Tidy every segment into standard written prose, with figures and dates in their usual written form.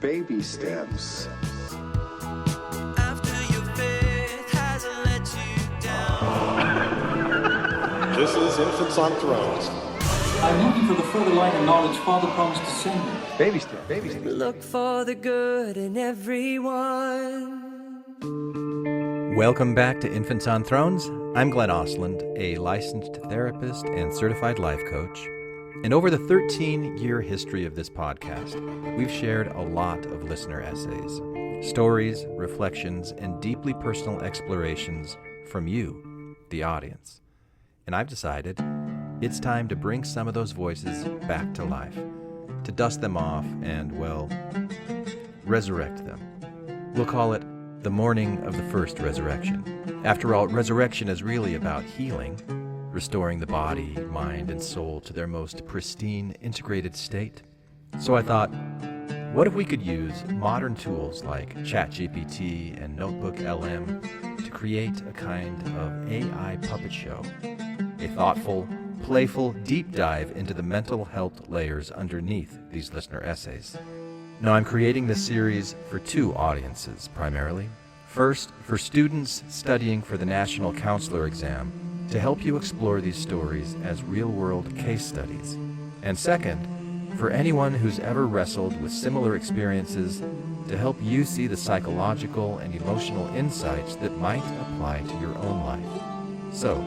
Baby steps. After your faith hasn't let you down. This is Infants on Thrones. I'm looking for the further light and knowledge Father promised to send me. Baby steps. Baby steps. Look for the good in everyone. Welcome back to Infants on Thrones. I'm Glenn Osland, a licensed therapist and certified life coach. And over the 13-year history of this podcast, we've shared a lot of listener essays, stories, reflections, and deeply personal explorations from you, the audience. And I've decided it's time to bring some of those voices back to life, to dust them off and, well, resurrect them. We'll call it the morning of the first resurrection. After all, resurrection is really about healing, restoring the body, mind, and soul to their most pristine, integrated state. So I thought, what if we could use modern tools like ChatGPT and Notebook LM to create a kind of AI puppet show? A thoughtful, playful deep dive into the mental health layers underneath these listener essays. Now, I'm creating this series for two audiences, primarily. First, for students studying for the National Counselor exam to help you explore these stories as real-world case studies. And second, for anyone who's ever wrestled with similar experiences to help you see the psychological and emotional insights that might apply to your own life. So,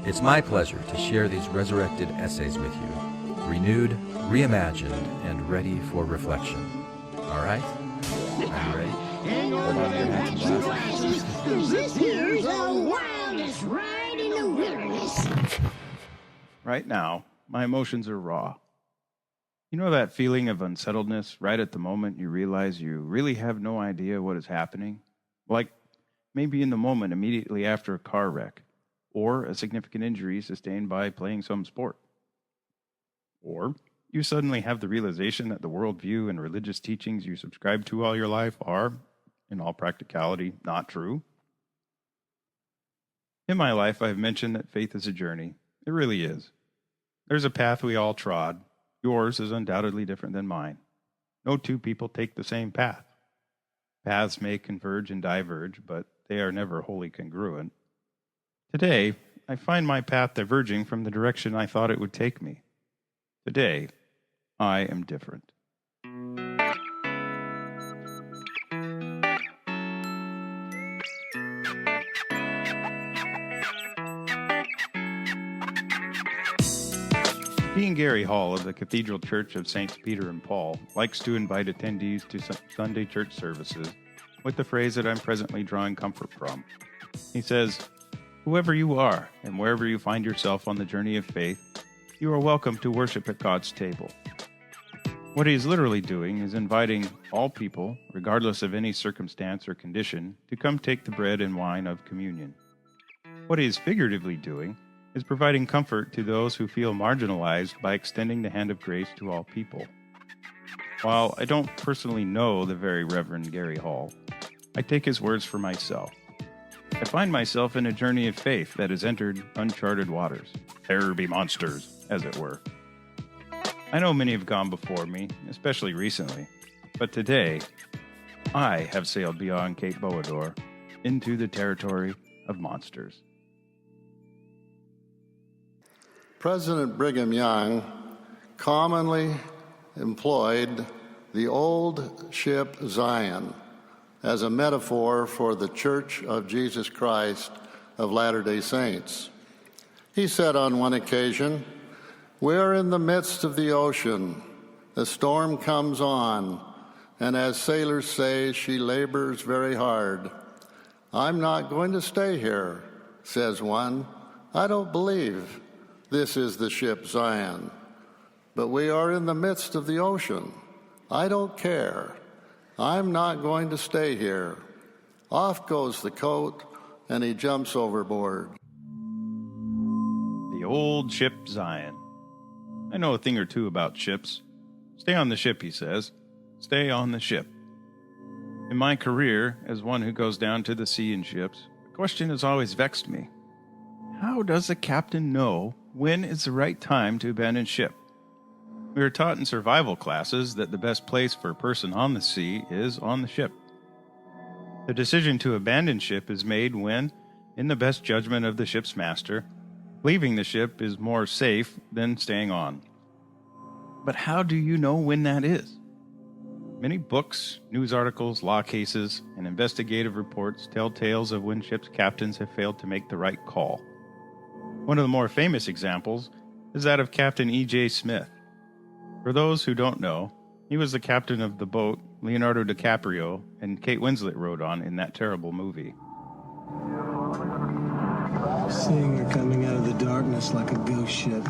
it's my pleasure to share these resurrected essays with you, renewed, reimagined, and ready for reflection. All right? Are you ready? Hold on to your hats and glasses. Cause this here's the wildest ride in the wilderness. Right now, my emotions are raw. You know that feeling of unsettledness right at the moment you realize you really have no idea what is happening? Like maybe in the moment immediately after a car wreck, or a significant injury sustained by playing some sport. Or you suddenly have the realization that the worldview and religious teachings you subscribe to all your life are, in all practicality, not true. In my life, I've mentioned that faith is a journey. It really is. There's a path we all trod. Yours is undoubtedly different than mine. No two people take the same path. Paths may converge and diverge, but they are never wholly congruent. Today, I find my path diverging from the direction I thought it would take me. Today, I am different. Dean Gary Hall of the Cathedral Church of Saints Peter and Paul likes to invite attendees to Sunday church services with the phrase that I'm presently drawing comfort from. He says, "Whoever you are and wherever you find yourself on the journey of faith, you are welcome to worship at God's table." What he is literally doing is inviting all people, regardless of any circumstance or condition, to come take the bread and wine of communion. What he is figuratively doing is providing comfort to those who feel marginalized by extending the hand of grace to all people. While I don't personally know the very Reverend Gary Hall, I take his words for myself. I find myself in a journey of faith that has entered uncharted waters. There be monsters, as it were. I know many have gone before me, especially recently, but today, I have sailed beyond Cape Boador into the territory of monsters. President Brigham Young commonly employed the old ship Zion as a metaphor for the Church of Jesus Christ of Latter-day Saints. He said on one occasion, "We're in the midst of the ocean. The storm comes on, and as sailors say, she labors very hard. I'm not going to stay here," says one. "I don't believe this is the ship Zion. But we are in the midst of the ocean. I don't care. I'm not going to stay here." Off goes the coat, and he jumps overboard. The old ship Zion. I know a thing or two about ships. Stay on the ship, he says. Stay on the ship. In my career, as one who goes down to the sea in ships, the question has always vexed me. How does a captain know when is the right time to abandon ship? We are taught in survival classes that the best place for a person on the sea is on the ship. The decision to abandon ship is made when, in the best judgment of the ship's master, leaving the ship is more safe than staying on. But how do you know when that is? Many books, news articles, law cases, and investigative reports tell tales of when ship's captains have failed to make the right call. One of the more famous examples is that of Captain E.J. Smith. For those who don't know, he was the captain of the boat Leonardo DiCaprio and Kate Winslet rode on in that terrible movie. Seeing her coming out of the darkness like a ghost ship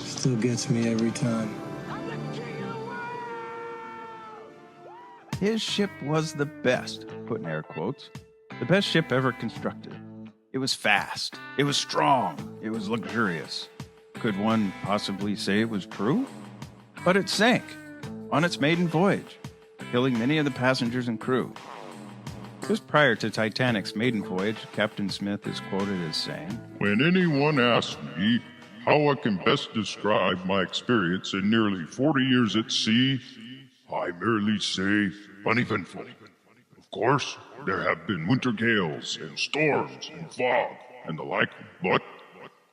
still gets me every time. His ship was the best, put in air quotes, the best ship ever constructed. It was fast, it was strong, it was luxurious. Could one possibly say it was true? But it sank on its maiden voyage, killing many of the passengers and crew. Just prior to Titanic's maiden voyage, Captain Smith is quoted as saying, "When anyone asks me how I can best describe my experience in nearly 40 years at sea, I merely say uneventful. Of course, there have been winter gales and storms and fog and the like, but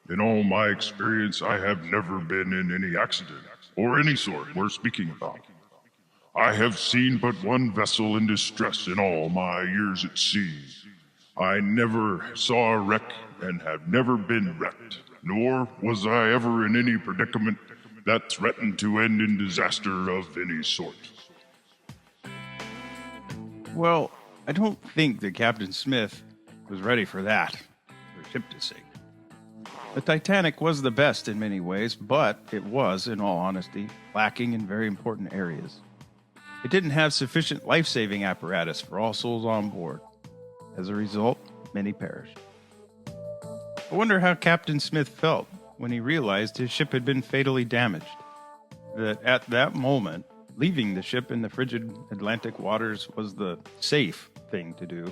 in all my experience, I have never been in any accident or any sort worth speaking about. I have seen but one vessel in distress in all my years at sea. I never saw a wreck and have never been wrecked, nor was I ever in any predicament that threatened to end in disaster of any sort." Well, I don't think that Captain Smith was ready for that, for a ship to sink. The Titanic was the best in many ways, but it was, in all honesty, lacking in very important areas. It didn't have sufficient life-saving apparatus for all souls on board. As a result, many perished. I wonder how Captain Smith felt when he realized his ship had been fatally damaged. That at that moment, leaving the ship in the frigid Atlantic waters was the safe thing to do.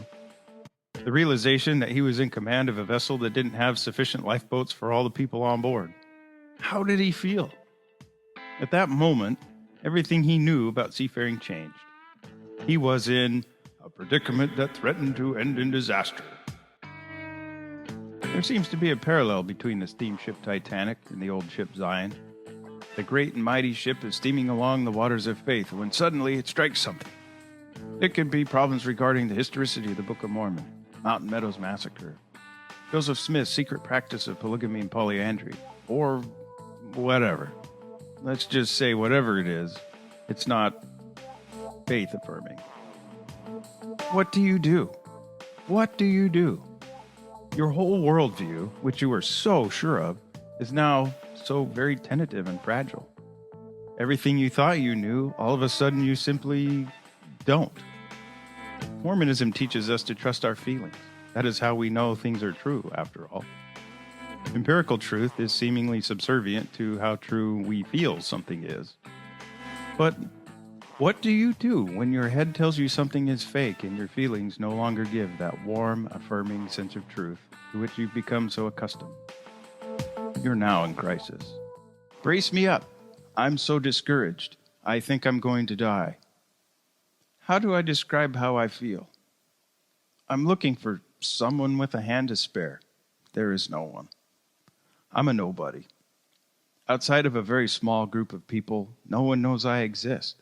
The realization that he was in command of a vessel that didn't have sufficient lifeboats for all the people on board. How did he feel? At that moment, everything he knew about seafaring changed. He was in a predicament that threatened to end in disaster. There seems to be a parallel between the steamship Titanic and the old ship Zion. The great and mighty ship is steaming along the waters of faith when suddenly it strikes something. It could be problems regarding the historicity of the Book of Mormon, Mountain Meadows Massacre, Joseph Smith's secret practice of polygamy and polyandry, or whatever. Let's just say whatever it is, it's not faith-affirming. What do you do? What do you do? Your whole worldview, which you were so sure of, is now so very tentative and fragile. Everything you thought you knew, all of a sudden you simply don't. Mormonism teaches us to trust our feelings. That is how we know things are true, after all. Empirical truth is seemingly subservient to how true we feel something is. But what do you do when your head tells you something is fake and your feelings no longer give that warm, affirming sense of truth to which you've become so accustomed? You're now in crisis. Brace me up. I'm so discouraged. I think I'm going to die. How do I describe how I feel? I'm looking for someone with a hand to spare. There is no one. I'm a nobody. Outside of a very small group of people, no one knows I exist.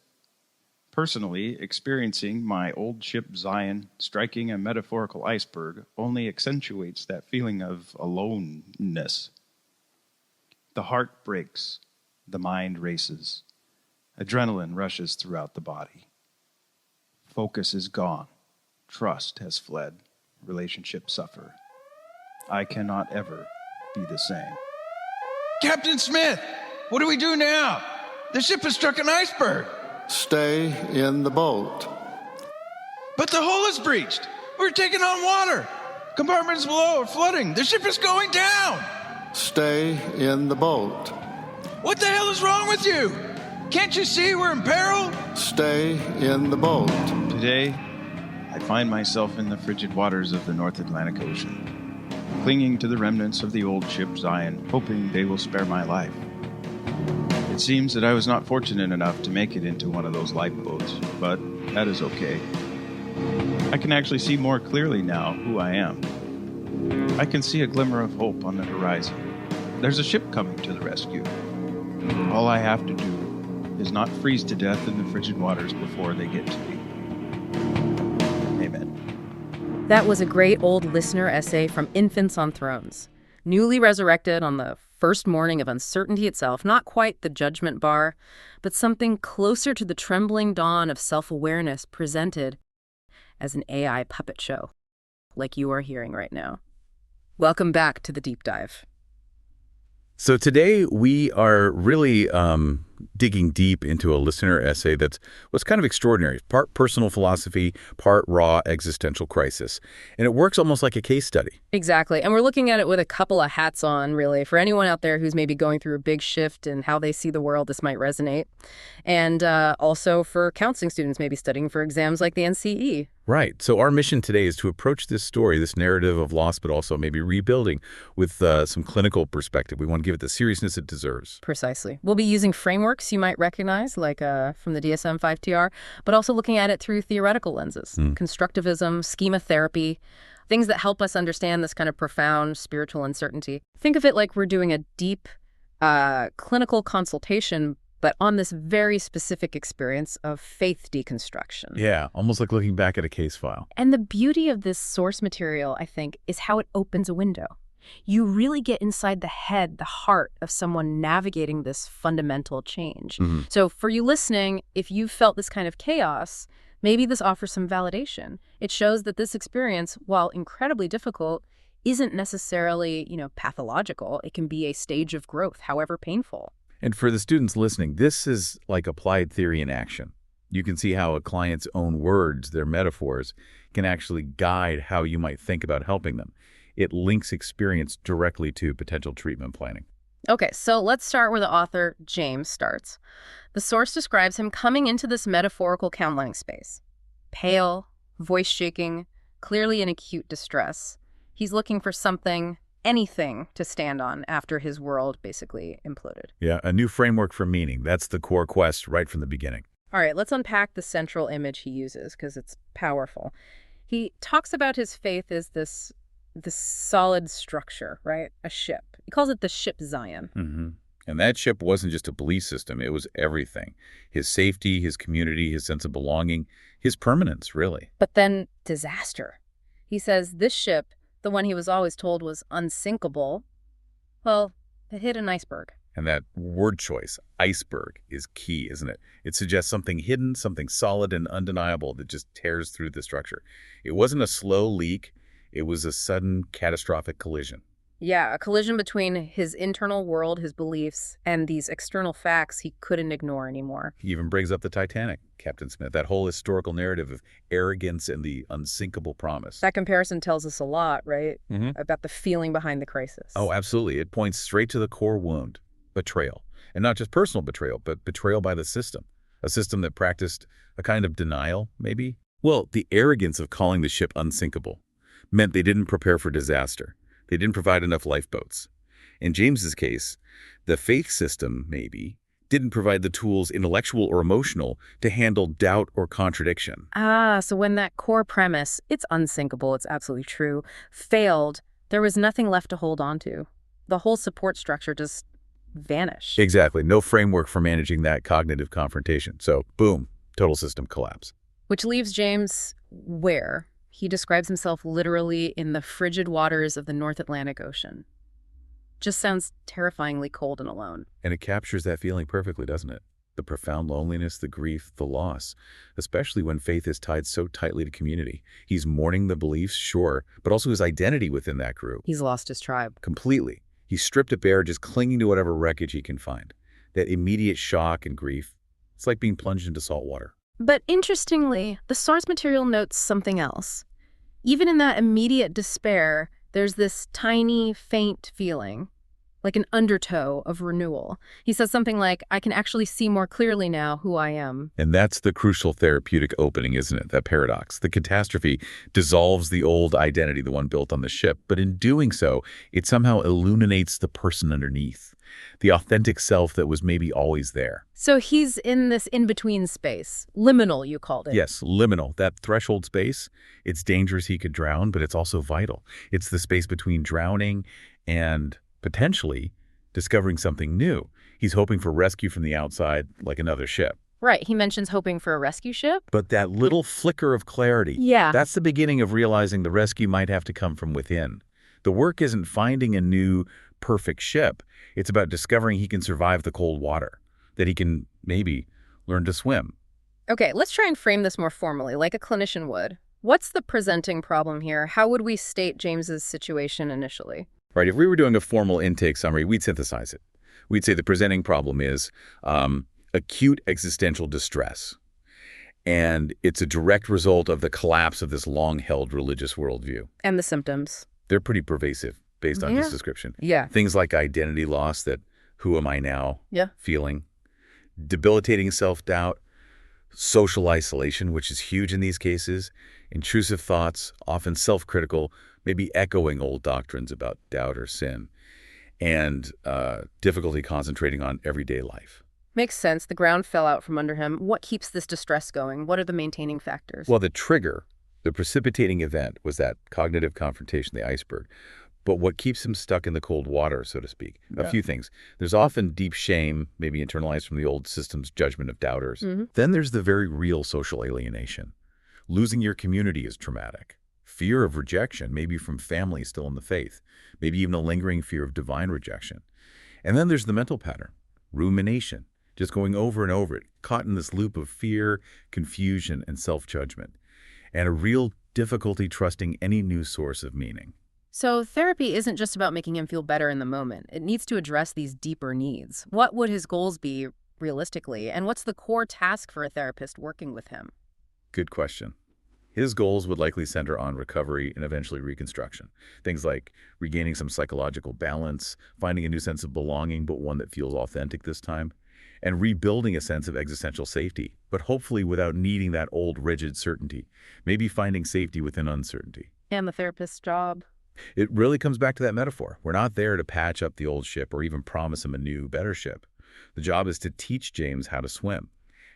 Personally, experiencing my old ship Zion striking a metaphorical iceberg only accentuates that feeling of aloneness. The heart breaks, the mind races, adrenaline rushes throughout the body. Focus is gone, trust has fled, relationships suffer. I cannot ever be the same. Captain Smith, what do we do now? The ship has struck an iceberg. Stay in the boat. But the hull is breached. We're taking on water. Compartments below are flooding. The ship is going down. Stay in the boat. What the hell is wrong with you? Can't you see we're in peril? Stay in the boat. Today, I find myself in the frigid waters of the North Atlantic Ocean, clinging to the remnants of the old ship Zion, hoping they will spare my life. It seems that I was not fortunate enough to make it into one of those lifeboats, but that is okay. I can actually see more clearly now who I am. I can see a glimmer of hope on the horizon. There's a ship coming to the rescue. All I have to do is not freeze to death in the frigid waters before they get to me. Amen. That was a great old listener essay from Infants on Thrones. Newly resurrected on the first morning of uncertainty itself, not quite the judgment bar, but something closer to the trembling dawn of self-awareness presented as an AI puppet show, like you are hearing right now. Welcome back to the Deep Dive. So today we are really digging deep into a listener essay that was kind of extraordinary, part personal philosophy, part raw existential crisis. And it works almost like a case study. Exactly. And we're looking at it with a couple of hats on, really. For anyone out there who's maybe going through a big shift in how they see the world, this might resonate. And also for counseling students maybe studying for exams like the NCE. Right. So our mission today is to approach this story, this narrative of loss, but also maybe rebuilding with some clinical perspective. We want to give it the seriousness it deserves. Precisely. We'll be using frameworks you might recognize, like from the DSM-5TR, but also looking at it through theoretical lenses, constructivism, schema therapy, things that help us understand this kind of profound spiritual uncertainty. Think of it like we're doing a deep clinical consultation, but on this very specific experience of faith deconstruction. Yeah, almost like looking back at a case file. And the beauty of this source material, I think, is how it opens a window. You really get inside the head, the heart of someone navigating this fundamental change. So for you listening, if you felt this kind of chaos, maybe this offers some validation. It shows that this experience, while incredibly difficult, isn't necessarily, pathological. It can be a stage of growth, however painful. And for the students listening, this is like applied theory in action. You can see how a client's own words, their metaphors, can actually guide how you might think about helping them. It links experience directly to potential treatment planning. Okay, so let's start where the author, James, starts. The source describes him coming into this metaphorical counseling space. Pale, voice shaking, clearly in acute distress. He's looking for something, anything to stand on after his world basically imploded. Yeah, a new framework for meaning. That's the core quest right from the beginning. All right, let's unpack the central image he uses because it's powerful. He talks about his faith as this solid structure, right? A ship. He calls it the ship Zion. And that ship wasn't just a belief system. It was everything. His safety, his community, his sense of belonging, his permanence, really. But then disaster. He says this ship, the one he was always told was unsinkable, well, it hit an iceberg. And that word choice, iceberg, is key, isn't it? It suggests something hidden, something solid and undeniable that just tears through the structure. It wasn't a slow leak. It was a sudden, catastrophic collision. Yeah, a collision between his internal world, his beliefs, and these external facts he couldn't ignore anymore. He even brings up the Titanic, Captain Smith, that whole historical narrative of arrogance and the unsinkable promise. That comparison tells us a lot, right? About the feeling behind the crisis. Oh, absolutely. It points straight to the core wound, betrayal. And not just personal betrayal, but betrayal by the system. A system that practiced a kind of denial, maybe? Well, the arrogance of calling the ship unsinkable meant they didn't prepare for disaster. They didn't provide enough lifeboats. In James's case, the faith system, maybe, didn't provide the tools, intellectual or emotional, to handle doubt or contradiction. So when that core premise, it's unsinkable, it's absolutely true, failed, there was nothing left to hold on to. The whole support structure just vanished. Exactly. No framework for managing that cognitive confrontation. So, boom, total system collapse. Which leaves James where? He describes himself literally in the frigid waters of the North Atlantic Ocean. Just sounds terrifyingly cold and alone. And it captures that feeling perfectly, doesn't it? The profound loneliness, the grief, the loss, especially when faith is tied so tightly to community. He's mourning the beliefs, sure, but also his identity within that group. He's lost his tribe. Completely. He's stripped it bare, just clinging to whatever wreckage he can find. That immediate shock and grief, it's like being plunged into salt water. But interestingly, the source material notes something else. Even in that immediate despair, there's this tiny, faint feeling, like an undertow of renewal. He says something like, I can actually see more clearly now who I am. And that's the crucial therapeutic opening, isn't it? That paradox. The catastrophe dissolves the old identity, the one built on the ship, but in doing so, it somehow illuminates the person underneath, the authentic self that was maybe always there. So he's in this in-between space. Liminal, you called it. Yes, liminal. That threshold space, it's dangerous he could drown, but it's also vital. It's the space between drowning and potentially discovering something new. He's hoping for rescue from the outside, like another ship. Right. He mentions hoping for a rescue ship. But that little flicker of clarity, Yeah. that's the beginning of realizing the rescue might have to come from within. The work isn't finding a new, perfect ship. It's about discovering he can survive the cold water, that he can maybe learn to swim. Okay, let's try and frame this more formally, like a clinician would. What's the presenting problem here? How would we state James's situation initially? Right, if we were doing a formal intake summary, we'd synthesize it. We'd say the presenting problem is acute existential distress. And it's a direct result of the collapse of this long-held religious worldview. And the symptoms? They're pretty pervasive based on his description. Yeah. Things like identity loss, that who am I now feeling, debilitating self-doubt, social isolation, which is huge in these cases, intrusive thoughts, often self-critical, maybe echoing old doctrines about doubt or sin, and difficulty concentrating on everyday life. Makes sense. The ground fell out from under him. What keeps this distress going? What are the maintaining factors? Well, the trigger, the precipitating event, was that cognitive confrontation, the iceberg. But what keeps him stuck in the cold water, so to speak? A few things. There's often deep shame, maybe internalized from the old system's judgment of doubters. Then there's the very real social alienation. Losing your community is traumatic. Fear of rejection, maybe from family still in the faith, maybe even a lingering fear of divine rejection. And then there's the mental pattern, rumination, just going over and over it, caught in this loop of fear, confusion, and self-judgment, and a real difficulty trusting any new source of meaning. So therapy isn't just about making him feel better in the moment. It needs to address these deeper needs. What would his goals be realistically? And what's the core task for a therapist working with him? Good question. His goals would likely center on recovery and eventually reconstruction. Things like regaining some psychological balance, finding a new sense of belonging, but one that feels authentic this time, and rebuilding a sense of existential safety, but hopefully without needing that old rigid certainty, maybe finding safety within uncertainty. And the therapist's job? It really comes back to that metaphor. We're not there to patch up the old ship or even promise him a new, better ship. The job is to teach James how to swim,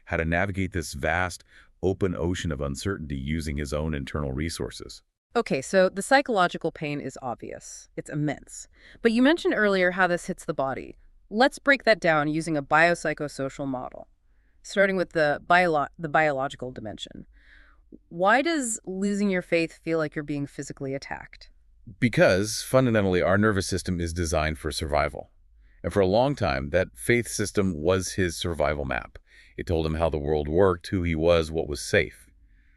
how to navigate this vast, open ocean of uncertainty using his own internal resources. Okay, so the psychological pain is obvious. It's immense. But you mentioned earlier how this hits the body. Let's break that down using a biopsychosocial model, starting with the biological dimension. Why does losing your faith feel like you're being physically attacked? Because, fundamentally, our nervous system is designed for survival. And for a long time, that faith system was his survival map. It told him how the world worked, who he was, what was safe.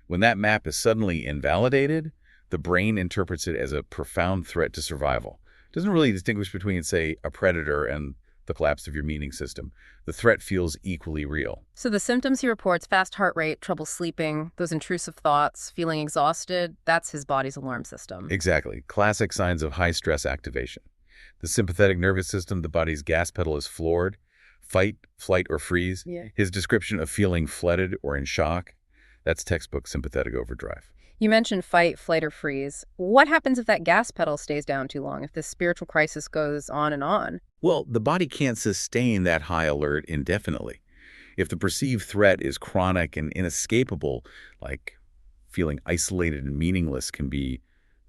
When that map is suddenly invalidated, the brain interprets it as a profound threat to survival. It doesn't really distinguish between, say, a predator and the collapse of your meaning system. The threat feels equally real. So the symptoms he reports, fast heart rate, trouble sleeping, those intrusive thoughts, feeling exhausted, that's his body's alarm system. Exactly. Classic signs of high stress activation. The sympathetic nervous system, the body's gas pedal is floored. Fight, flight, or freeze. His description of feeling flooded or in shock, that's textbook sympathetic overdrive. You mentioned fight, flight, or freeze. What happens if that gas pedal stays down too long, if this spiritual crisis goes on and on? Well, the body can't sustain that high alert indefinitely. If the perceived threat is chronic and inescapable, like feeling isolated and meaningless the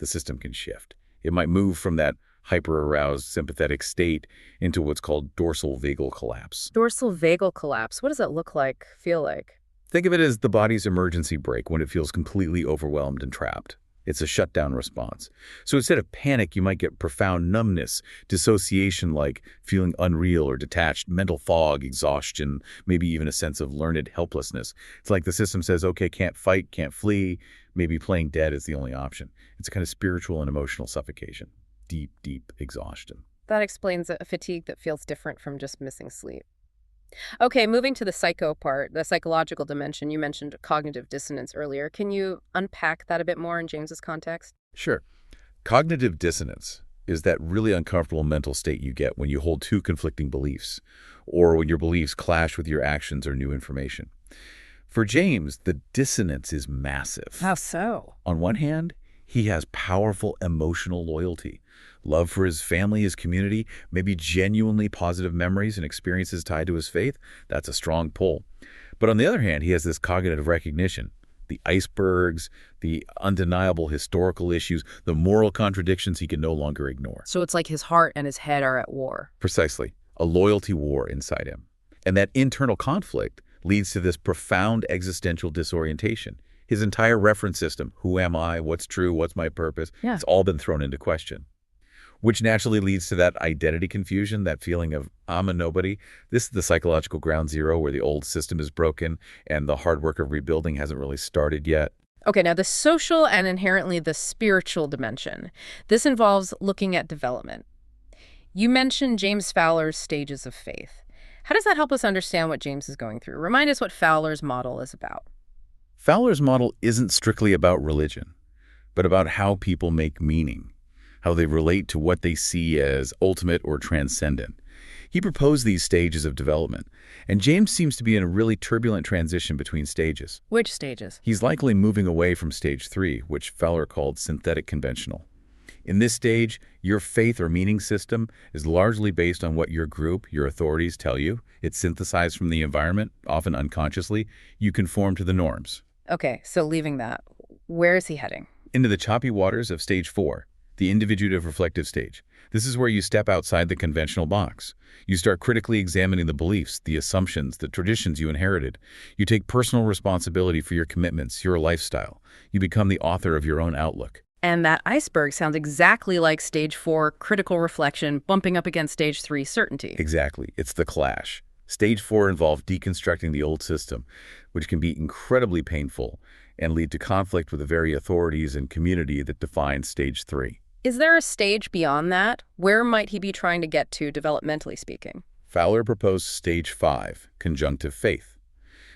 system can shift. It might move from that hyper-aroused sympathetic state into what's called dorsal vagal collapse. Dorsal vagal collapse. What does that look like, feel like? Think of it as the body's emergency brake when it feels completely overwhelmed and trapped. It's a shutdown response. So instead of panic, you might get profound numbness, dissociation like feeling unreal or detached, mental fog, exhaustion, maybe even a sense of learned helplessness. It's like the system says, okay, can't fight, can't flee, maybe playing dead is the only option. It's a kind of spiritual and emotional suffocation. Deep, deep exhaustion. That explains a fatigue that feels different from just missing sleep. Okay, moving to the psycho part, the psychological dimension, you mentioned cognitive dissonance earlier. Can you unpack that a bit more in James's context? Sure. Cognitive dissonance, is that really uncomfortable mental state you get when you hold two conflicting beliefs, or when your beliefs clash with your actions or new information. For James, the dissonance is massive. How so? On one hand, he has powerful emotional loyalty, love for his family, his community, maybe genuinely positive memories and experiences tied to his faith. That's a strong pull. But on the other hand, he has this cognitive recognition, the icebergs, the undeniable historical issues, the moral contradictions he can no longer ignore. So it's like his heart and his head are at war. Precisely, a loyalty war inside him. And that internal conflict leads to this profound existential disorientation. His entire reference system, who am I, what's true, what's my purpose, it's all been thrown into question. Which naturally leads to that identity confusion, that feeling of I'm a nobody. This is the psychological ground zero where the old system is broken and the hard work of rebuilding hasn't really started yet. Okay, now the social and inherently the spiritual dimension. This involves looking at development. You mentioned James Fowler's stages of faith. How does that help us understand what James is going through? Remind us what Fowler's model is about. Fowler's model isn't strictly about religion, but about how people make meaning, how they relate to what they see as ultimate or transcendent. He proposed these stages of development, and James seems to be in a really turbulent transition between stages. Which stages? He's likely moving away from stage 3, which Fowler called synthetic conventional. In this stage, your faith or meaning system is largely based on what your group, your authorities tell you. It's synthesized from the environment, often unconsciously. You conform to the norms. Okay, so leaving that, where is he heading? Into the choppy waters of stage 4, the individuative reflective stage. This is where you step outside the conventional box. You start critically examining the beliefs, the assumptions, the traditions you inherited. You take personal responsibility for your commitments, your lifestyle. You become the author of your own outlook. And that iceberg sounds exactly like stage 4 critical reflection bumping up against stage 3 certainty. Exactly. It's the clash. Stage 4 involved deconstructing the old system, which can be incredibly painful and lead to conflict with the very authorities and community that define stage 3. Is there a stage beyond that? Where might he be trying to get to, developmentally speaking? Fowler proposed stage 5, conjunctive faith.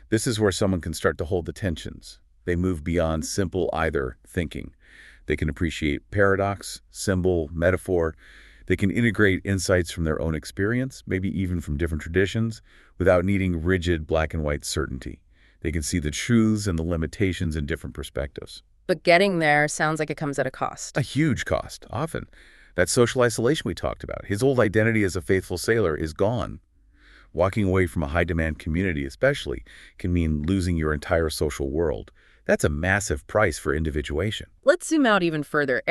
This is where someone can start to hold the tensions. They move beyond simple either thinking. They can appreciate paradox, symbol, metaphor. They can integrate insights from their own experience, maybe even from different traditions, without needing rigid black and white certainty. They can see the truths and the limitations in different perspectives. But getting there sounds like it comes at a cost. A huge cost, often. That social isolation we talked about, his old identity as a faithful sailor, is gone. Walking away from a high-demand community especially can mean losing your entire social world. That's a massive price for individuation. Let's zoom out even further.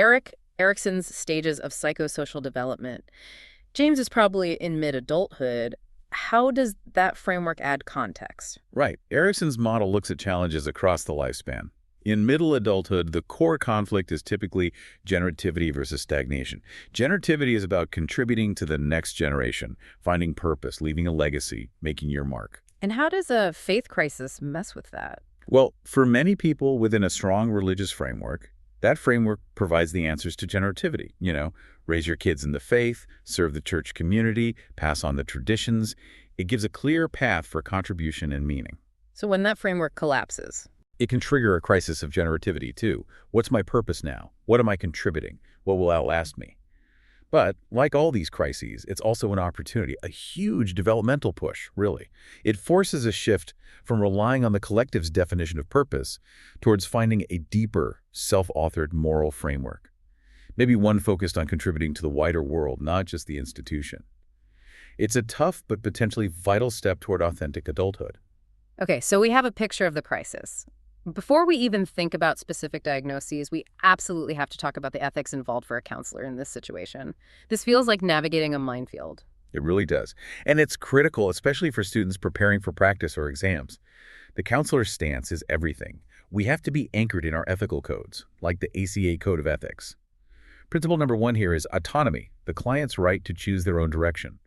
Erikson's stages of psychosocial development. James is probably in mid-adulthood. How does that framework add context? Right. Erikson's model looks at challenges across the lifespan. In middle adulthood, the core conflict is typically generativity versus stagnation. Generativity is about contributing to the next generation, finding purpose, leaving a legacy, making your mark. And how does a faith crisis mess with that? Well, for many people within a strong religious framework, that framework provides the answers to generativity. Raise your kids in the faith, serve the church community, pass on the traditions. It gives a clear path for contribution and meaning. So when that framework collapses, it can trigger a crisis of generativity, too. What's my purpose now? What am I contributing? What will outlast me? But like all these crises, it's also an opportunity, a huge developmental push, really. It forces a shift from relying on the collective's definition of purpose towards finding a deeper, self-authored moral framework. Maybe one focused on contributing to the wider world, not just the institution. It's a tough but potentially vital step toward authentic adulthood. Okay, so we have a picture of the crisis. Before we even think about specific diagnoses, we absolutely have to talk about the ethics involved for a counselor in this situation. This feels like navigating a minefield. It really does. And it's critical, especially for students preparing for practice or exams. The counselor's stance is everything. We have to be anchored in our ethical codes, like the ACA Code of Ethics. Principle number 1 here is autonomy, the client's right to choose their own direction.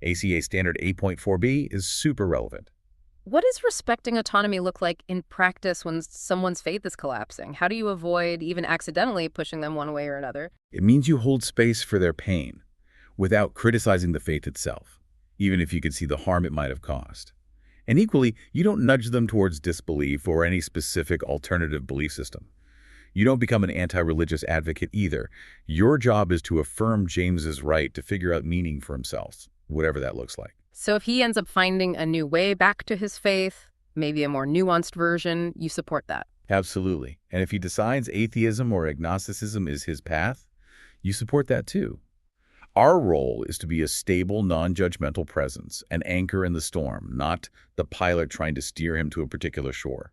ACA Standard 8.4b is super relevant. What does respecting autonomy look like in practice when someone's faith is collapsing? How do you avoid even accidentally pushing them one way or another? It means you hold space for their pain without criticizing the faith itself, even if you can see the harm it might have caused. And equally, you don't nudge them towards disbelief or any specific alternative belief system. You don't become an anti-religious advocate either. Your job is to affirm James's right to figure out meaning for himself, whatever that looks like. So if he ends up finding a new way back to his faith, maybe a more nuanced version, you support that? Absolutely. And if he decides atheism or agnosticism is his path, you support that too. Our role is to be a stable, non-judgmental presence, an anchor in the storm, not the pilot trying to steer him to a particular shore.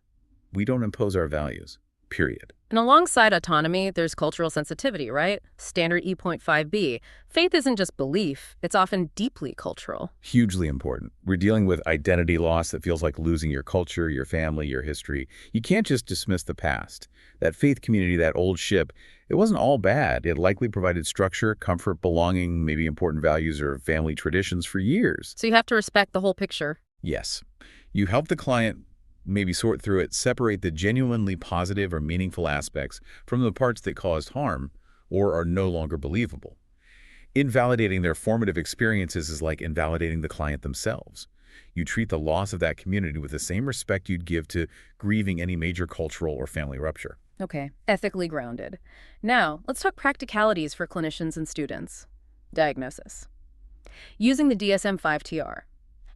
We don't impose our values, period. And alongside autonomy, there's cultural sensitivity, right? Standard E.5b. Faith isn't just belief, it's often deeply cultural. Hugely important. We're dealing with identity loss that feels like losing your culture, your family, your history. You can't just dismiss the past. That faith community, that old ship, it wasn't all bad. It likely provided structure, comfort, belonging, maybe important values or family traditions for years. So you have to respect the whole picture. Yes. You help the client maybe sort through it, separate the genuinely positive or meaningful aspects from the parts that caused harm or are no longer believable. Invalidating their formative experiences is like invalidating the client themselves. You treat the loss of that community with the same respect you'd give to grieving any major cultural or family rupture. Okay, ethically grounded. Now, let's talk practicalities for clinicians and students. Diagnosis. Using the DSM-5-TR.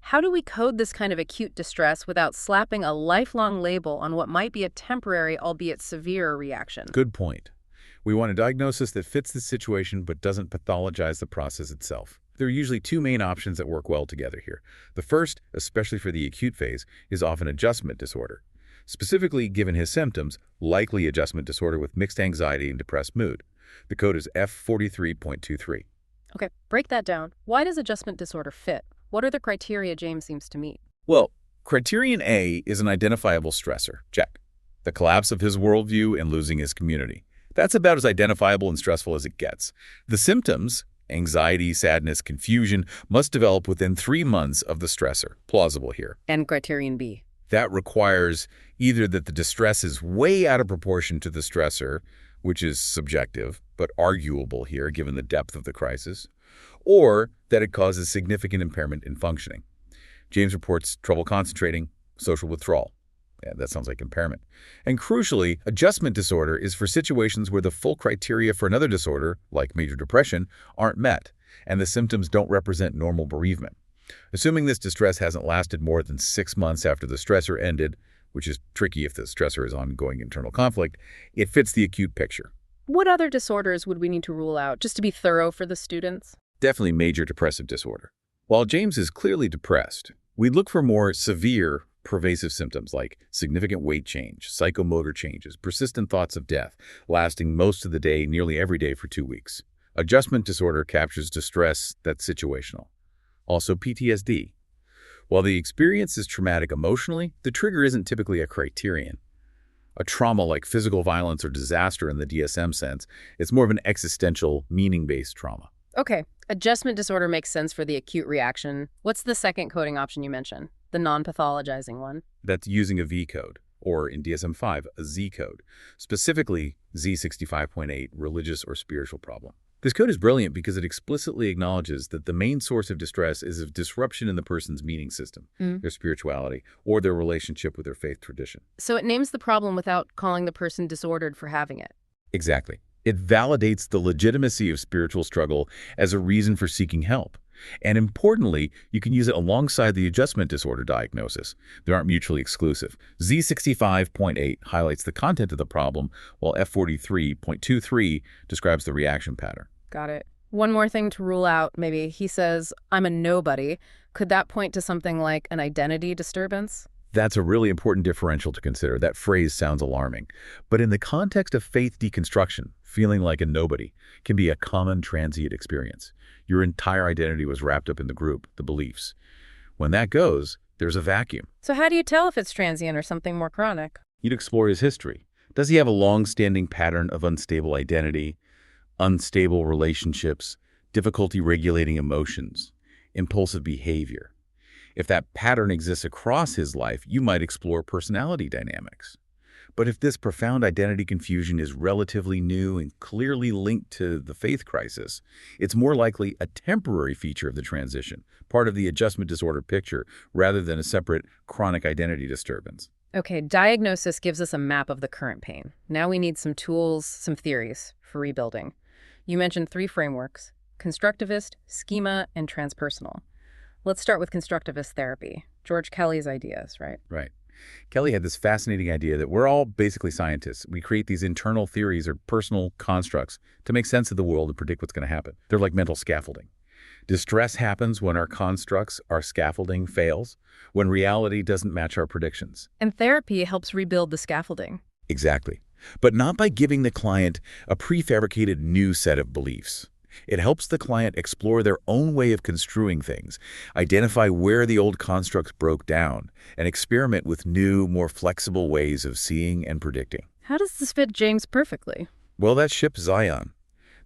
How do we code this kind of acute distress without slapping a lifelong label on what might be a temporary, albeit severe, reaction? Good point. We want a diagnosis that fits the situation but doesn't pathologize the process itself. There are usually two main options that work well together here. The first, especially for the acute phase, is often adjustment disorder. Specifically, given his symptoms, likely adjustment disorder with mixed anxiety and depressed mood. The code is F43.23. Okay, break that down. Why does adjustment disorder fit? What are the criteria James seems to meet? Well, criterion A is an identifiable stressor. Check. The collapse of his worldview and losing his community. That's about as identifiable and stressful as it gets. The symptoms, anxiety, sadness, confusion, must develop within 3 months of the stressor. Plausible here. And criterion B? That requires either that the distress is way out of proportion to the stressor, which is subjective, but arguable here given the depth of the crisis, or that it causes significant impairment in functioning. James reports trouble concentrating, social withdrawal. Yeah, that sounds like impairment. And crucially, adjustment disorder is for situations where the full criteria for another disorder, like major depression, aren't met, and the symptoms don't represent normal bereavement. Assuming this distress hasn't lasted more than 6 months after the stressor ended, which is tricky if the stressor is ongoing internal conflict, it fits the acute picture. What other disorders would we need to rule out, just to be thorough for the students? Definitely major depressive disorder. While James is clearly depressed, we'd look for more severe, pervasive symptoms like significant weight change, psychomotor changes, persistent thoughts of death, lasting most of the day, nearly every day for 2 weeks. Adjustment disorder captures distress that's situational. Also PTSD. While the experience is traumatic emotionally, the trigger isn't typically a criterion. A trauma like physical violence or disaster in the DSM sense, it's more of an existential, meaning-based trauma. Okay, adjustment disorder makes sense for the acute reaction. What's the second coding option you mentioned? The non-pathologizing one? That's using a V code, or in DSM-5, a Z code, specifically Z65.8, religious or spiritual problem. This code is brilliant because it explicitly acknowledges that the main source of distress is a disruption in the person's meaning system, their spirituality, or their relationship with their faith tradition. So it names the problem without calling the person disordered for having it. Exactly. It validates the legitimacy of spiritual struggle as a reason for seeking help. And importantly, you can use it alongside the adjustment disorder diagnosis. They aren't mutually exclusive. Z65.8 highlights the content of the problem, while F43.23 describes the reaction pattern. Got it. One more thing to rule out, maybe. He says, I'm a nobody. Could that point to something like an identity disturbance? That's a really important differential to consider. That phrase sounds alarming. But in the context of faith deconstruction, feeling like a nobody can be a common transient experience. Your entire identity was wrapped up in the group, the beliefs. When that goes, there's a vacuum. So how do you tell if it's transient or something more chronic? You'd explore his history. Does he have a long-standing pattern of unstable identity, unstable relationships, difficulty regulating emotions, impulsive behavior? If that pattern exists across his life, you might explore personality dynamics. But if this profound identity confusion is relatively new and clearly linked to the faith crisis, it's more likely a temporary feature of the transition, part of the adjustment disorder picture, rather than a separate chronic identity disturbance. Okay, diagnosis gives us a map of the current pain. Now we need some tools, some theories for rebuilding. You mentioned 3 frameworks: constructivist, schema, and transpersonal. Let's start with constructivist therapy. George Kelly's ideas, right? Right. Kelly had this fascinating idea that we're all basically scientists. We create these internal theories or personal constructs to make sense of the world and predict what's going to happen. They're like mental scaffolding. Distress happens when our constructs, our scaffolding fails, when reality doesn't match our predictions. And therapy helps rebuild the scaffolding. Exactly. But not by giving the client a prefabricated new set of beliefs. It helps the client explore their own way of construing things, identify where the old constructs broke down, and experiment with new, more flexible ways of seeing and predicting. How does this fit James perfectly? Well, that ship Zion.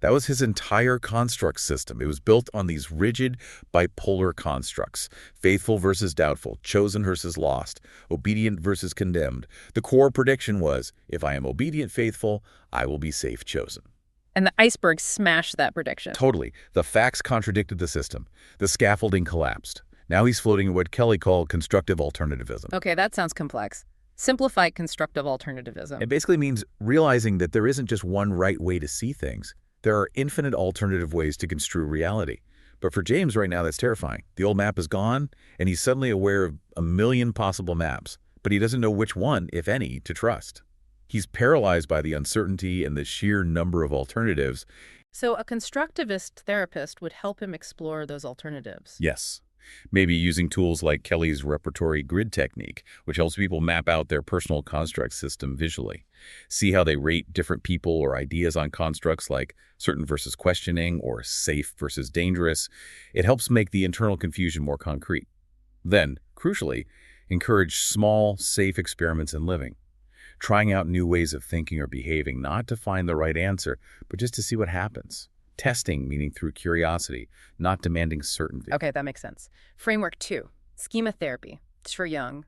That was his entire construct system. It was built on these rigid, bipolar constructs: faithful versus doubtful, chosen versus lost, obedient versus condemned. The core prediction was, if I am obedient, faithful, I will be safe, chosen. And the iceberg smashed that prediction. Totally. The facts contradicted the system. The scaffolding collapsed. Now he's floating in what Kelly called constructive alternativism. Okay, that sounds complex. Simplify constructive alternativism. It basically means realizing that there isn't just one right way to see things. There are infinite alternative ways to construe reality. But for James right now, that's terrifying. The old map is gone, and he's suddenly aware of a million possible maps, but he doesn't know which one, if any, to trust. He's paralyzed by the uncertainty and the sheer number of alternatives. So a constructivist therapist would help him explore those alternatives. Yes. Maybe using tools like Kelly's repertory grid technique, which helps people map out their personal construct system visually. See how they rate different people or ideas on constructs like certain versus questioning or safe versus dangerous. It helps make the internal confusion more concrete. Then, crucially, encourage small, safe experiments in living. Trying out new ways of thinking or behaving, not to find the right answer, but just to see what happens. Testing, meaning through curiosity, not demanding certainty. Okay, that makes sense. Framework 2, schema therapy. It's for young.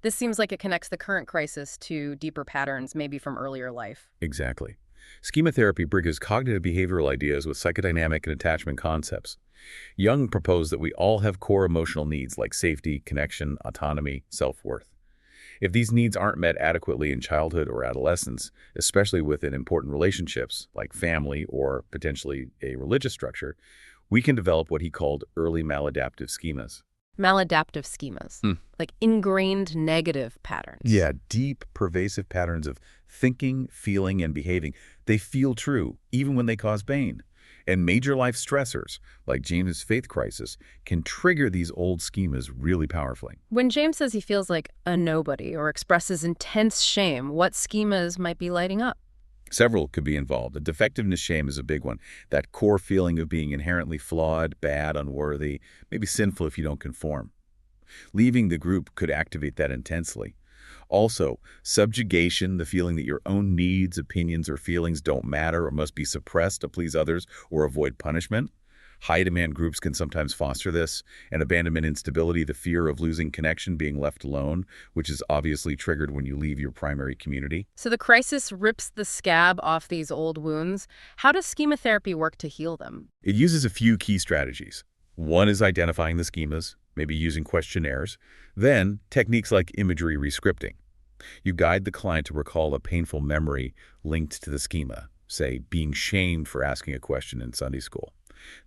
This seems like it connects the current crisis to deeper patterns, maybe from earlier life. Exactly. Schema therapy bridges cognitive behavioral ideas with psychodynamic and attachment concepts. Jung proposed that we all have core emotional needs like safety, connection, autonomy, self-worth. If these needs aren't met adequately in childhood or adolescence, especially within important relationships like family or potentially a religious structure, we can develop what he called early maladaptive schemas. Maladaptive schemas, like ingrained negative patterns. Yeah, deep, pervasive patterns of thinking, feeling, and behaving. They feel true, even when they cause pain. And major life stressors, like James' faith crisis, can trigger these old schemas really powerfully. When James says he feels like a nobody or expresses intense shame, what schemas might be lighting up? Several could be involved. The defectiveness shame is a big one. That core feeling of being inherently flawed, bad, unworthy, maybe sinful if you don't conform. Leaving the group could activate that intensely. Also, subjugation, the feeling that your own needs, opinions, or feelings don't matter or must be suppressed to please others or avoid punishment. High-demand groups can sometimes foster this, and abandonment instability, the fear of losing connection, being left alone, which is obviously triggered when you leave your primary community. So the crisis rips the scab off these old wounds. How does schema therapy work to heal them? It uses a few key strategies. One is identifying the schemas, maybe using questionnaires. Then, techniques like imagery rescripting. You guide the client to recall a painful memory linked to the schema, say, being shamed for asking a question in Sunday school.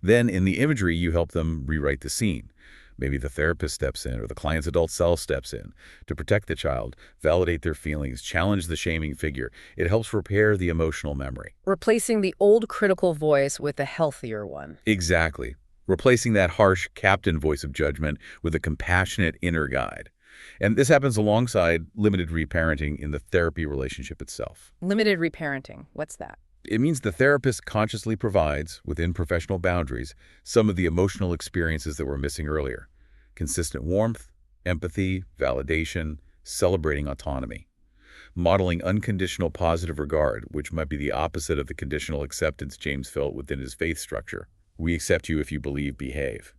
Then, in the imagery, you help them rewrite the scene. Maybe the therapist steps in or the client's adult self steps in to protect the child, validate their feelings, challenge the shaming figure. It helps repair the emotional memory. Replacing the old critical voice with a healthier one. Exactly. Replacing that harsh captain voice of judgment with a compassionate inner guide. And this happens alongside limited reparenting in the therapy relationship itself. Limited reparenting, what's that? It means the therapist consciously provides, within professional boundaries, some of the emotional experiences that were missing earlier. Consistent warmth, empathy, validation, celebrating autonomy. Modeling unconditional positive regard, which might be the opposite of the conditional acceptance James felt within his faith structure. We accept you if you believe, behave.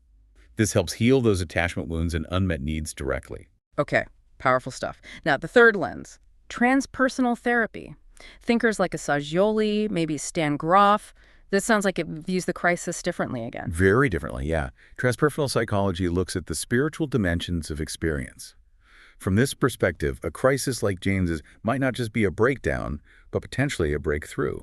This helps heal those attachment wounds and unmet needs directly. Okay, powerful stuff. Now, the third lens, transpersonal therapy. Thinkers like Assagioli, maybe Stan Grof. This sounds like it views the crisis differently again. Very differently, yeah. Transpersonal psychology looks at the spiritual dimensions of experience. From this perspective, a crisis like James's might not just be a breakdown, but potentially a breakthrough,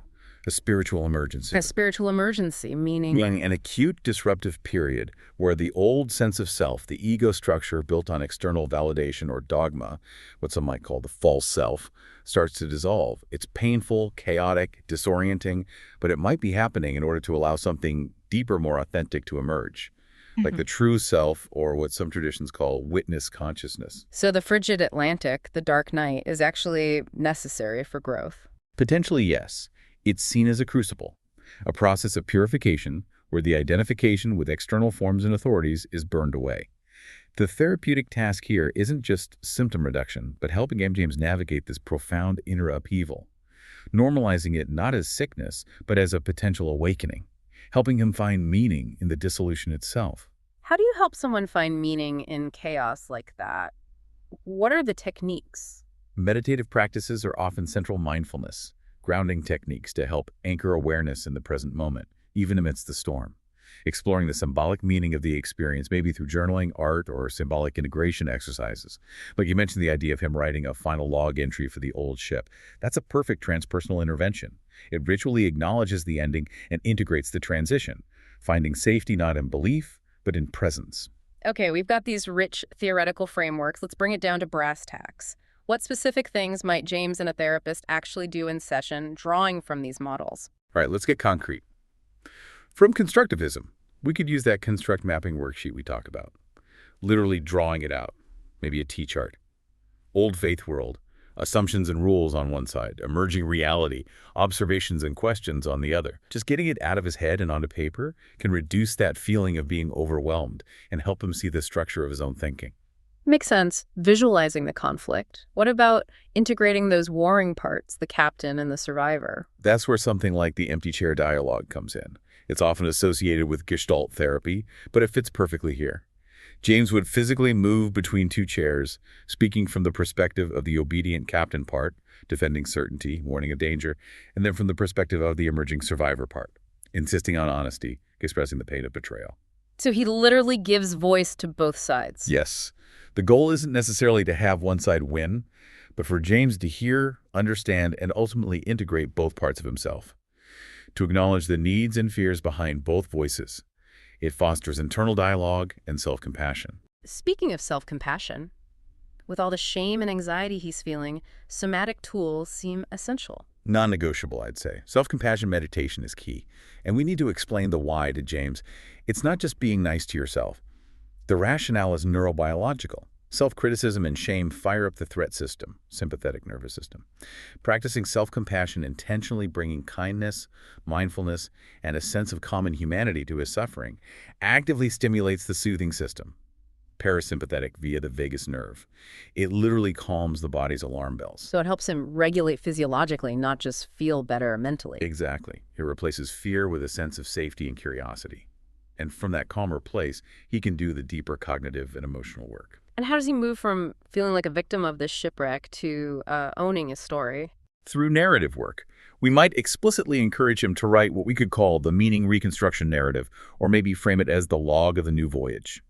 a spiritual emergency. A spiritual emergency, meaning An acute disruptive period where the old sense of self, the ego structure built on external validation or dogma, what some might call the false self, starts to dissolve. It's painful, chaotic, disorienting, but it might be happening in order to allow something deeper, more authentic to emerge, like the true self, or what some traditions call witness consciousness. So the frigid Atlantic, the dark night, is actually necessary for growth. Potentially, yes. It's seen as a crucible, a process of purification where the identification with external forms and authorities is burned away. The therapeutic task here isn't just symptom reduction, but helping M. James navigate this profound inner upheaval, normalizing it not as sickness, but as a potential awakening, helping him find meaning in the dissolution itself. How do you help someone find meaning in chaos like that? What are the techniques? Meditative practices are often central mindfulness, grounding techniques to help anchor awareness in the present moment, even amidst the storm. Exploring the symbolic meaning of the experience, maybe through journaling, art, or symbolic integration exercises. Like you mentioned the idea of him writing a final log entry for the old ship. That's a perfect transpersonal intervention. It ritually acknowledges the ending and integrates the transition, finding safety not in belief, but in presence. Okay, we've got these rich theoretical frameworks. Let's bring it down to brass tacks. What specific things might James and a therapist actually do in session, drawing from these models? All right, let's get concrete. From constructivism, we could use that construct mapping worksheet we talked about, literally drawing it out, maybe a T-chart. Old faith world, assumptions and rules on one side, emerging reality, observations and questions on the other. Just getting it out of his head and onto paper can reduce that feeling of being overwhelmed and help him see the structure of his own thinking. Makes sense. Visualizing the conflict. What about integrating those warring parts, the captain and the survivor? That's where something like the empty chair dialogue comes in. It's often associated with Gestalt therapy, but it fits perfectly here. James would physically move between two chairs, speaking from the perspective of the obedient captain part, defending certainty, warning of danger, and then from the perspective of the emerging survivor part, insisting on honesty, expressing the pain of betrayal. So he literally gives voice to both sides. Yes. The goal isn't necessarily to have one side win, but for James to hear, understand, and ultimately integrate both parts of himself. To acknowledge the needs and fears behind both voices. It fosters internal dialogue and self-compassion. Speaking of self-compassion, with all the shame and anxiety he's feeling, somatic tools seem essential. Non-negotiable, I'd say. Self-compassion meditation is key, and we need to explain the why to James. It's not just being nice to yourself. The rationale is neurobiological. Self-criticism and shame fire up the threat system, sympathetic nervous system. Practicing self-compassion, intentionally bringing kindness, mindfulness, and a sense of common humanity to his suffering, actively stimulates the soothing system, parasympathetic via the vagus nerve. It literally calms the body's alarm bells. So it helps him regulate physiologically, not just feel better mentally. Exactly. It replaces fear with a sense of safety and curiosity. And from that calmer place, he can do the deeper cognitive and emotional work. And how does he move from feeling like a victim of this shipwreck to owning his story? Through narrative work. We might explicitly encourage him to write what we could call the meaning reconstruction narrative, or maybe frame it as the log of the new voyage.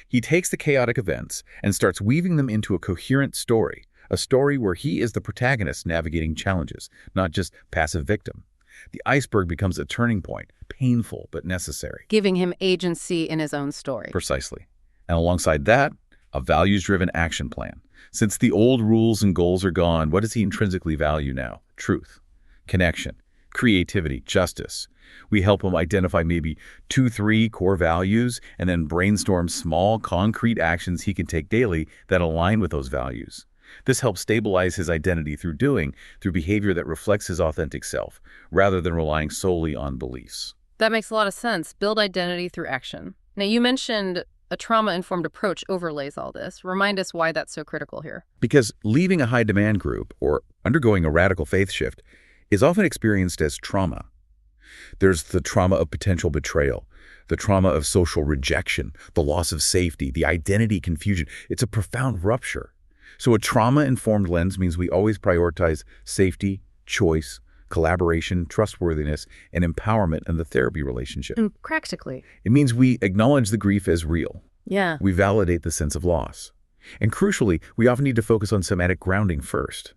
He takes the chaotic events and starts weaving them into a coherent story, a story where he is the protagonist navigating challenges, not just passive victim. The iceberg becomes a turning point, painful but necessary. Giving him agency in his own story. Precisely. And alongside that, a values-driven action plan. Since the old rules and goals are gone, what does he intrinsically value now? Truth, connection, creativity, justice. We help him identify maybe 2-3 core values and then brainstorm small, concrete actions he can take daily that align with those values. This helps stabilize his identity through behavior that reflects his authentic self, rather than relying solely on beliefs. That makes a lot of sense. Build identity through action. Now, you mentioned a trauma-informed approach overlays all this. Remind us why that's so critical here. Because leaving a high-demand group or undergoing a radical faith shift is often experienced as trauma. There's the trauma of potential betrayal, the trauma of social rejection, the loss of safety, the identity confusion. It's a profound rupture. So a trauma-informed lens means we always prioritize safety, choice, collaboration, trustworthiness, and empowerment in the therapy relationship. And practically. It means we acknowledge the grief as real. Yeah. We validate the sense of loss. And crucially, we often need to focus on somatic grounding first.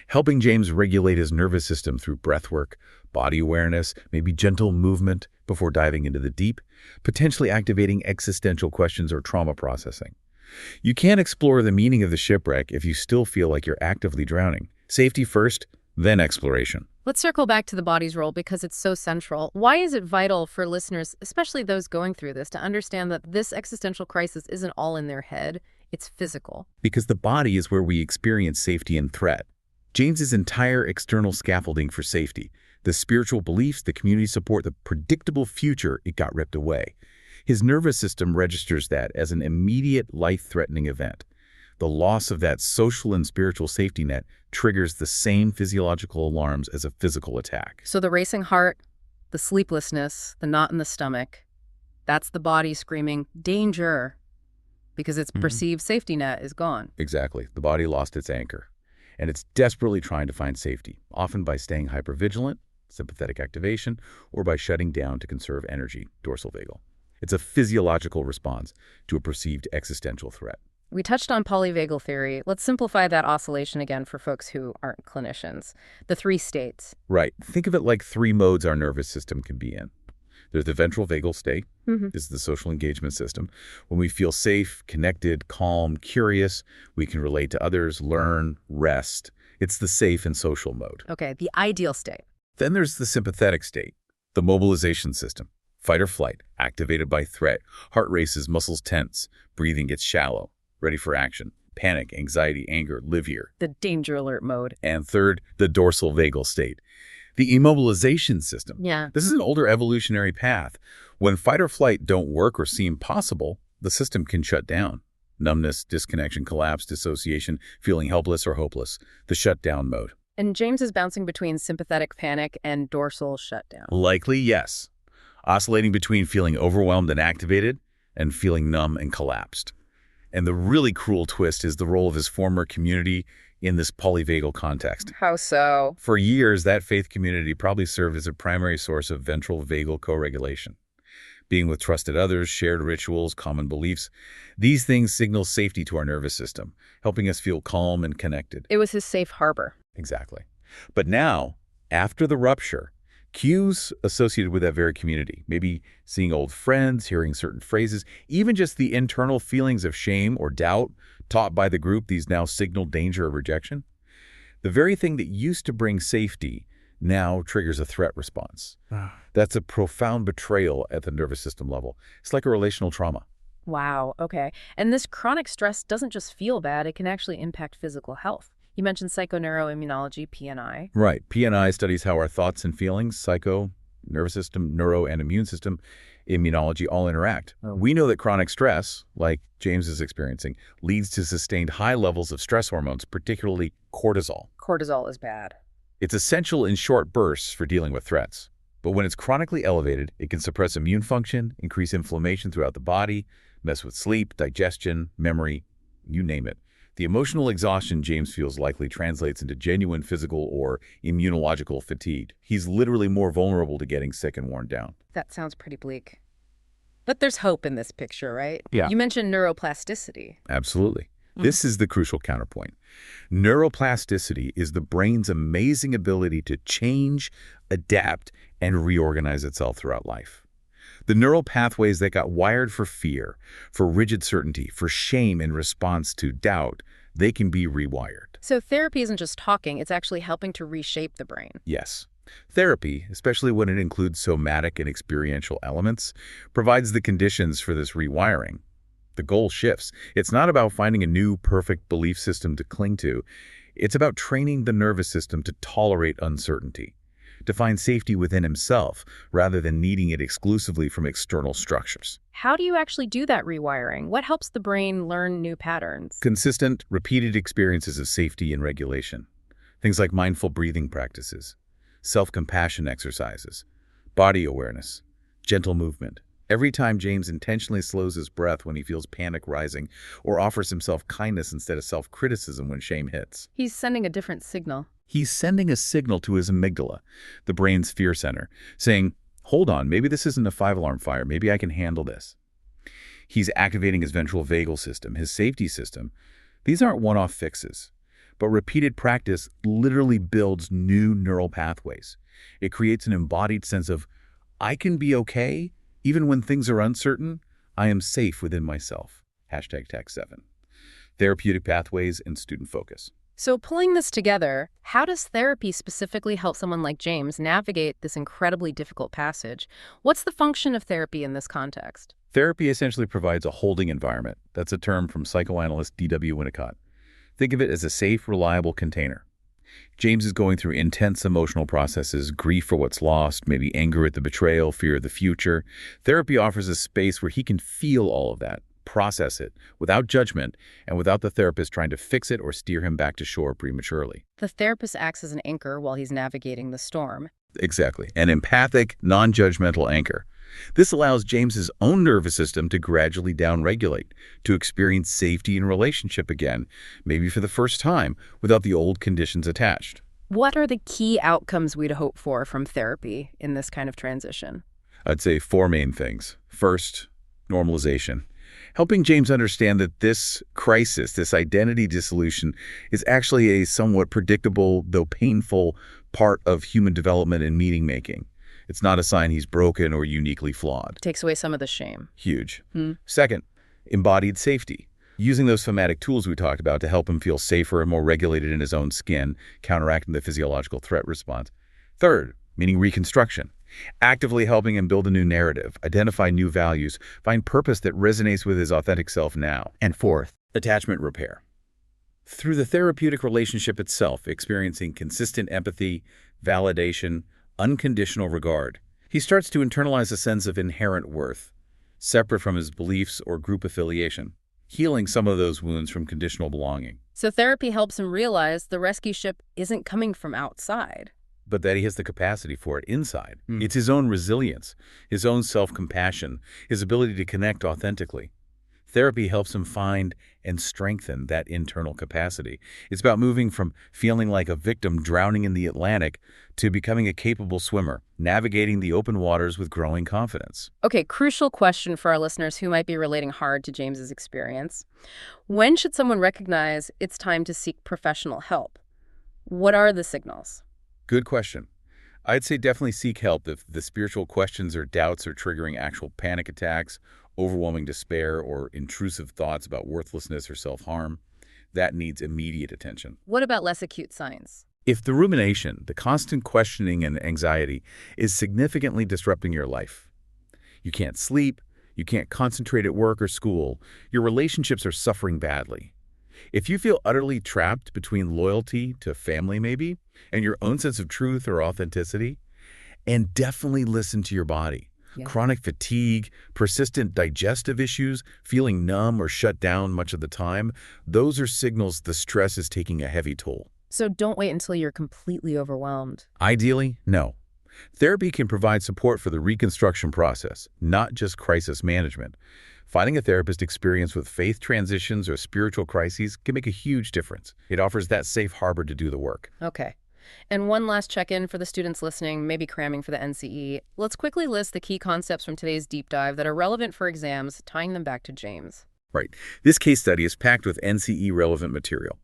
Helping James regulate his nervous system through breathwork, body awareness, maybe gentle movement before diving into the deep, potentially activating existential questions or trauma processing. You can't explore the meaning of the shipwreck if you still feel like you're actively drowning. Safety first, then exploration. Let's circle back to the body's role because it's so central. Why is it vital for listeners, especially those going through this, to understand that this existential crisis isn't all in their head, it's physical? Because the body is where we experience safety and threat. James's entire external scaffolding for safety, the spiritual beliefs, the community support, the predictable future, it got ripped away. His nervous system registers that as an immediate life-threatening event. The loss of that social and spiritual safety net triggers the same physiological alarms as a physical attack. So the racing heart, the sleeplessness, the knot in the stomach, that's the body screaming, danger, because its perceived safety net is gone. Exactly. The body lost its anchor. And it's desperately trying to find safety, often by staying hypervigilant, sympathetic activation, or by shutting down to conserve energy, dorsal vagal. It's a physiological response to a perceived existential threat. We touched on polyvagal theory. Let's simplify that oscillation again for folks who aren't clinicians. The 3 states. Right. Think of it like 3 modes our nervous system can be in. There's the ventral vagal state. This is the social engagement system. When we feel safe, connected, calm, curious, we can relate to others, learn, rest. It's the safe and social mode. Okay, the ideal state. Then there's the sympathetic state, the mobilization system. Fight or flight, activated by threat. Heart races, muscles tense, breathing gets shallow, ready for action. Panic, anxiety, anger, live here. The danger alert mode. And third, the dorsal vagal state, the immobilization system. Yeah. This is an older evolutionary path. When fight or flight don't work or seem possible, the system can shut down. Numbness, disconnection, collapse, dissociation, feeling helpless or hopeless. The shutdown mode. And James is bouncing between sympathetic panic and dorsal shutdown. Likely, yes. Oscillating between feeling overwhelmed and activated and feeling numb and collapsed. And the really cruel twist is the role of his former community in this polyvagal context. How so? For years, that faith community probably served as a primary source of ventral vagal co-regulation. Being with trusted others, shared rituals, common beliefs, these things signal safety to our nervous system, helping us feel calm and connected. It was his safe harbor. Exactly. But now, after the rupture, cues associated with that very community, maybe seeing old friends, hearing certain phrases, even just the internal feelings of shame or doubt taught by the group, these now signal danger or rejection. The very thing that used to bring safety now triggers a threat response. That's a profound betrayal at the nervous system level. It's like a relational trauma. Wow, okay. And this chronic stress doesn't just feel bad, it can actually impact physical health. You mentioned psychoneuroimmunology, PNI. Right. PNI studies how our thoughts and feelings, psycho, nervous system, neuro, and immune system, immunology all interact. We know that chronic stress, like James is experiencing, leads to sustained high levels of stress hormones, particularly cortisol. Cortisol is bad. It's essential in short bursts for dealing with threats. But when it's chronically elevated, it can suppress immune function, increase inflammation throughout the body, mess with sleep, digestion, memory, you name it. The emotional exhaustion James feels likely translates into genuine physical or immunological fatigue. He's literally more vulnerable to getting sick and worn down. That sounds pretty bleak. But there's hope in this picture, right? Yeah. You mentioned neuroplasticity. Absolutely. This is the crucial counterpoint. Neuroplasticity is the brain's amazing ability to change, adapt, and reorganize itself throughout life. The neural pathways that got wired for fear, for rigid certainty, for shame in response to doubt, they can be rewired. So therapy isn't just talking, it's actually helping to reshape the brain. Yes. Therapy, especially when it includes somatic and experiential elements, provides the conditions for this rewiring. The goal shifts. It's not about finding a new, perfect belief system to cling to. It's about training the nervous system to tolerate uncertainty, to find safety within himself, rather than needing it exclusively from external structures. How do you actually do that rewiring? What helps the brain learn new patterns? Consistent, repeated experiences of safety and regulation. Things like mindful breathing practices, self-compassion exercises, body awareness, gentle movement. Every time James intentionally slows his breath when he feels panic rising or offers himself kindness instead of self-criticism when shame hits. He's sending a different signal. He's sending a signal to his amygdala, the brain's fear center, saying, hold on, maybe this isn't a 5-alarm fire. Maybe I can handle this. He's activating his ventral vagal system, his safety system. These aren't one-off fixes, but repeated practice literally builds new neural pathways. It creates an embodied sense of, I can be okay, even when things are uncertain. I am safe within myself. #Tech7. Therapeutic pathways and student focus. So pulling this together, how does therapy specifically help someone like James navigate this incredibly difficult passage? What's the function of therapy in this context? Therapy essentially provides a holding environment. That's a term from psychoanalyst D.W. Winnicott. Think of it as a safe, reliable container. James is going through intense emotional processes, grief for what's lost, maybe anger at the betrayal, fear of the future. Therapy offers a space where he can feel all of that, process it, without judgment, and without the therapist trying to fix it or steer him back to shore prematurely. The therapist acts as an anchor while he's navigating the storm. Exactly. An empathic, non-judgmental anchor. This allows James's own nervous system to gradually downregulate, to experience safety in relationship again, maybe for the first time, without the old conditions attached. What are the key outcomes we'd hope for from therapy in this kind of transition? I'd say 4 main things. First, normalization. Helping James understand that this crisis, this identity dissolution, is actually a somewhat predictable, though painful, part of human development and meaning making. It's not a sign he's broken or uniquely flawed. Takes away some of the shame. Huge. Second, embodied safety. Using those somatic tools we talked about to help him feel safer and more regulated in his own skin, counteracting the physiological threat response. Third, meaning reconstruction. Actively helping him build a new narrative, identify new values, find purpose that resonates with his authentic self now. And fourth, attachment repair. Through the therapeutic relationship itself, experiencing consistent empathy, validation, unconditional regard, he starts to internalize a sense of inherent worth, separate from his beliefs or group affiliation, healing some of those wounds from conditional belonging. So therapy helps him realize the rescue ship isn't coming from outside, but that he has the capacity for it inside. It's his own resilience, his own self-compassion, his ability to connect authentically. Therapy helps him find and strengthen that internal capacity. It's about moving from feeling like a victim drowning in the Atlantic to becoming a capable swimmer, navigating the open waters with growing confidence. Okay, crucial question for our listeners who might be relating hard to James's experience. When should someone recognize it's time to seek professional help? What are the signals? Good question. I'd say definitely seek help if the spiritual questions or doubts are triggering actual panic attacks, overwhelming despair, or intrusive thoughts about worthlessness or self-harm. That needs immediate attention. What about less acute signs? If the rumination, the constant questioning and anxiety is significantly disrupting your life, you can't sleep, you can't concentrate at work or school, your relationships are suffering badly. If you feel utterly trapped between loyalty to family maybe, and your own sense of truth or authenticity, and definitely listen to your body. Yeah. Chronic fatigue, persistent digestive issues, feeling numb or shut down much of the time, those are signals the stress is taking a heavy toll. So don't wait until you're completely overwhelmed. Ideally, no. Therapy can provide support for the reconstruction process, not just crisis management. Finding a therapist experienced with faith transitions or spiritual crises can make a huge difference. It offers that safe harbor to do the work. Okay. And one last check-in for the students listening, maybe cramming for the NCE. Let's quickly list the key concepts from today's deep dive that are relevant for exams, tying them back to James. Right. This case study is packed with NCE-relevant material.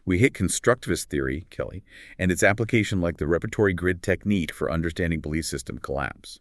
We hit constructivist theory, Kelly, and its application like the repertory grid technique for understanding belief system collapse.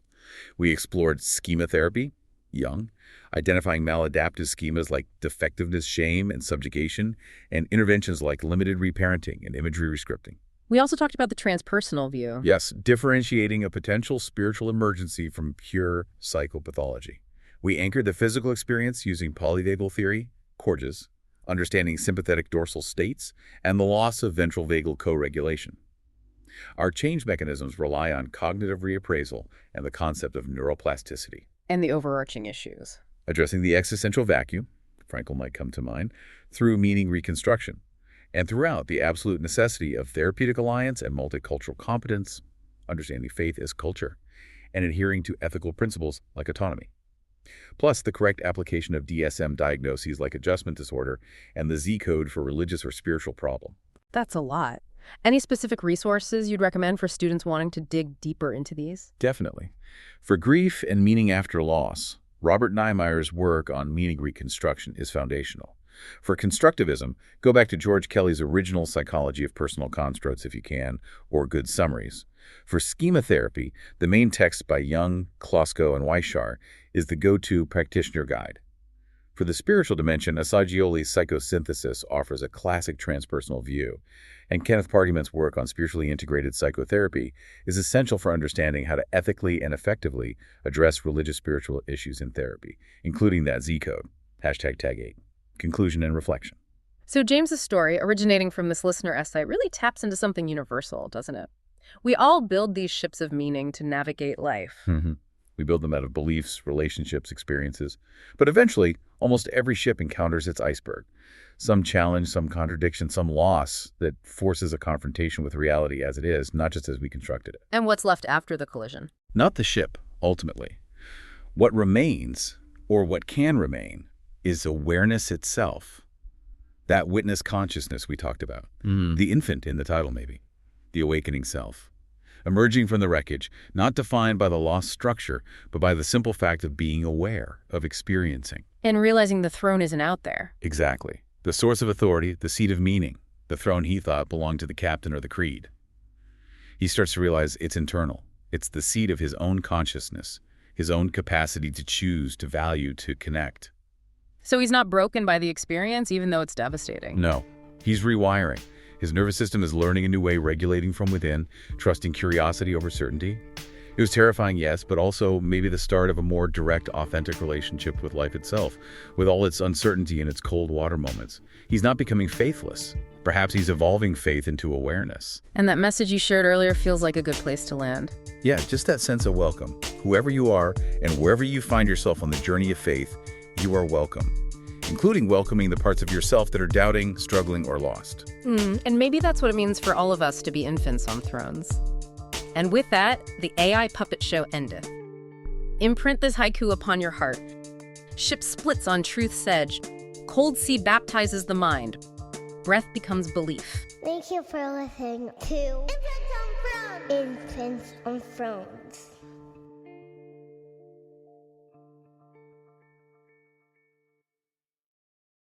We explored schema therapy, Jung, identifying maladaptive schemas like defectiveness, shame, and subjugation, and interventions like limited reparenting and imagery rescripting. We also talked about the transpersonal view. Yes, differentiating a potential spiritual emergency from pure psychopathology. We anchored the physical experience using polyvagal theory, Corges, understanding sympathetic dorsal states, and the loss of ventral vagal co-regulation. Our change mechanisms rely on cognitive reappraisal and the concept of neuroplasticity. And the overarching issues. Addressing the existential vacuum, Frankl might come to mind, through meaning reconstruction. And throughout, the absolute necessity of therapeutic alliance and multicultural competence, understanding faith as culture, and adhering to ethical principles like autonomy. Plus, the correct application of DSM diagnoses like adjustment disorder and the Z code for religious or spiritual problem. That's a lot. Any specific resources you'd recommend for students wanting to dig deeper into these? Definitely. For grief and meaning after loss, Robert Niemeyer's work on meaning reconstruction is foundational. For constructivism, go back to George Kelly's original Psychology of Personal Constructs if you can, or Good Summaries. For schema therapy, the main text by Jung, Klosko, and Weishar is the go-to practitioner guide. For the spiritual dimension, Assagioli's Psychosynthesis offers a classic transpersonal view, and Kenneth Partyman's work on spiritually integrated psychotherapy is essential for understanding how to ethically and effectively address religious spiritual issues in therapy, including that Z code, #tag8. Conclusion and reflection. So James's story, originating from this listener essay, really taps into something universal, doesn't it? We all build these ships of meaning to navigate life. We build them out of beliefs, relationships, experiences. But eventually, almost every ship encounters its iceberg. Some challenge, some contradiction, some loss that forces a confrontation with reality as it is, not just as we constructed it. And what's left after the collision? Not the ship, ultimately. What remains, or what can remain, is awareness itself. That witness consciousness we talked about. The infant in the title, maybe. The awakening self. Emerging from the wreckage, not defined by the lost structure, but by the simple fact of being aware, of experiencing. And realizing the throne isn't out there. Exactly. The source of authority, the seat of meaning, the throne he thought belonged to the captain or the creed. He starts to realize it's internal. It's the seat of his own consciousness, his own capacity to choose, to value, to connect. So he's not broken by the experience, even though it's devastating. No, he's rewiring. His nervous system is learning a new way, regulating from within, trusting curiosity over certainty. It was terrifying, yes, but also maybe the start of a more direct, authentic relationship with life itself, with all its uncertainty and its cold water moments. He's not becoming faithless. Perhaps he's evolving faith into awareness. And that message you shared earlier feels like a good place to land. Yeah, just that sense of welcome. Whoever you are and wherever you find yourself on the journey of faith, you are welcome, including welcoming the parts of yourself that are doubting, struggling, or lost. And maybe that's what it means for all of us to be infants on thrones. And with that, the AI puppet show endeth. Imprint this haiku upon your heart. Ship splits on truth's edge. Cold sea baptizes the mind. Breath becomes belief. Thank you for listening to Infants on Thrones.